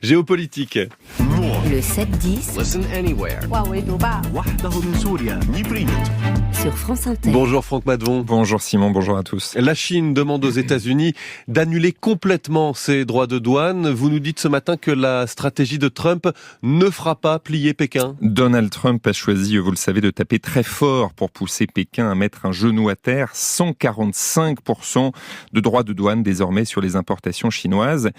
Géopolitique. Le 7-10 Listen anywhere. وحده من سوريا sur France Inter. Bonjour Franck Madvon. Bonjour Simon, bonjour à tous. La Chine demande aux États-Unis d'annuler complètement ses droits de douane. Vous nous dites ce matin que la stratégie de Trump ne fera pas plier Pékin. Donald Trump a choisi, vous le savez, de taper très fort pour pousser Pékin à mettre un genou à terre. 145% de droits de douane désormais sur les importations chinoises.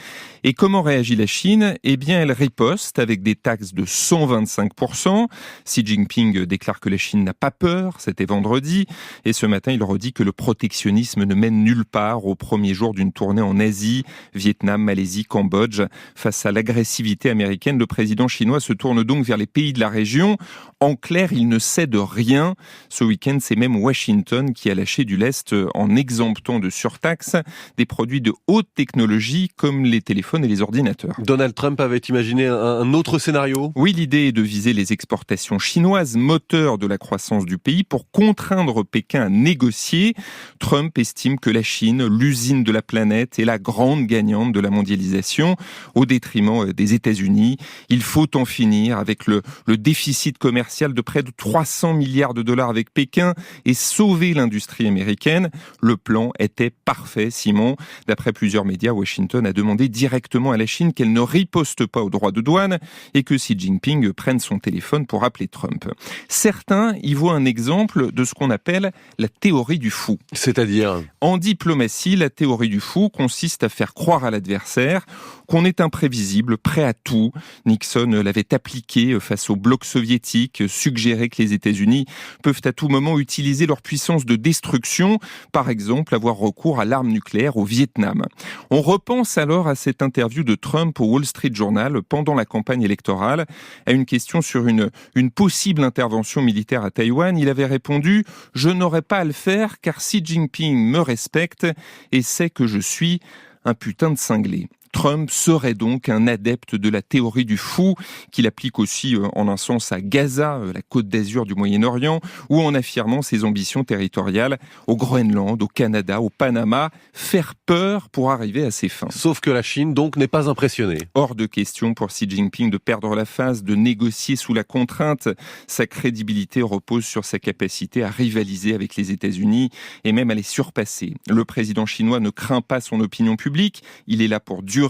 Et comment réagit la Chine ? Eh bien, elle riposte avec des taxes de 125%. Xi Jinping déclare que la Chine n'a pas peur. C'était vendredi. Et ce matin, il redit que le protectionnisme ne mène nulle part au premier jour d'une tournée en Asie, Vietnam, Malaisie, Cambodge. Face à l'agressivité américaine, le président chinois se tourne donc vers les pays de la région. En clair, il ne cède rien. Ce week-end, c'est même Washington qui a lâché du lest en exemptant de surtaxes des produits de haute technologie comme les téléphones et les ordinateurs. Donald Trump avait imaginé un autre scénario. Oui, l'idée est de viser les exportations chinoises, moteur de la croissance du pays, pour contraindre Pékin à négocier. Trump estime que la Chine, l'usine de la planète, est la grande gagnante de la mondialisation, au détriment des États-Unis. Il faut en finir avec le déficit commercial de près de 300 milliards de dollars avec Pékin et sauver l'industrie américaine. Le plan était parfait, Simon. D'après plusieurs médias, Washington a demandé directement à la Chine qu'elle ne riposte pas aux droits de douane et que Xi Jinping prenne son téléphone pour appeler Trump. Certains y voient un exemple de ce qu'on appelle la théorie du fou. C'est-à-dire ? En diplomatie, la théorie du fou consiste à faire croire à l'adversaire qu'on est imprévisible, prêt à tout. Nixon l'avait appliqué face au bloc soviétique, suggérer que les États-Unis peuvent à tout moment utiliser leur puissance de destruction, par exemple avoir recours à l'arme nucléaire au Vietnam. On repense alors à cette interview de Trump au Wall Street Journal pendant la campagne électorale. À une question sur une possible intervention militaire à Taïwan, il avait répondu « Je n'aurais pas à le faire car Xi Jinping me respecte et sait que je suis un putain de cinglé ». Trump serait donc un adepte de la théorie du fou, qu'il applique aussi en un sens à Gaza, la côte d'Azur du Moyen-Orient, ou en affirmant ses ambitions territoriales au Groenland, au Canada, au Panama, faire peur pour arriver à ses fins. Sauf que la Chine, donc, n'est pas impressionnée. Hors de question pour Xi Jinping de perdre la face, de négocier sous la contrainte. Sa crédibilité repose sur sa capacité à rivaliser avec les États-Unis et même à les surpasser. Le président chinois ne craint pas son opinion publique, il est là pour durer.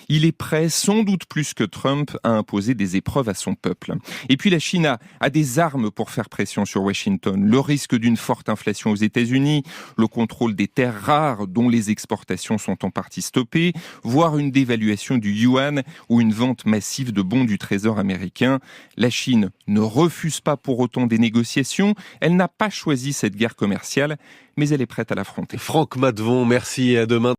Il est prêt, sans doute plus que Trump, à imposer des épreuves à son peuple. Et puis la Chine a des armes pour faire pression sur Washington. Le risque d'une forte inflation aux États-Unis, le contrôle des terres rares dont les exportations sont en partie stoppées, voire une dévaluation du yuan ou une vente massive de bons du Trésor américain. La Chine ne refuse pas pour autant des négociations. Elle n'a pas choisi cette guerre commerciale, mais elle est prête à l'affronter. Franck Madvon, merci et à demain.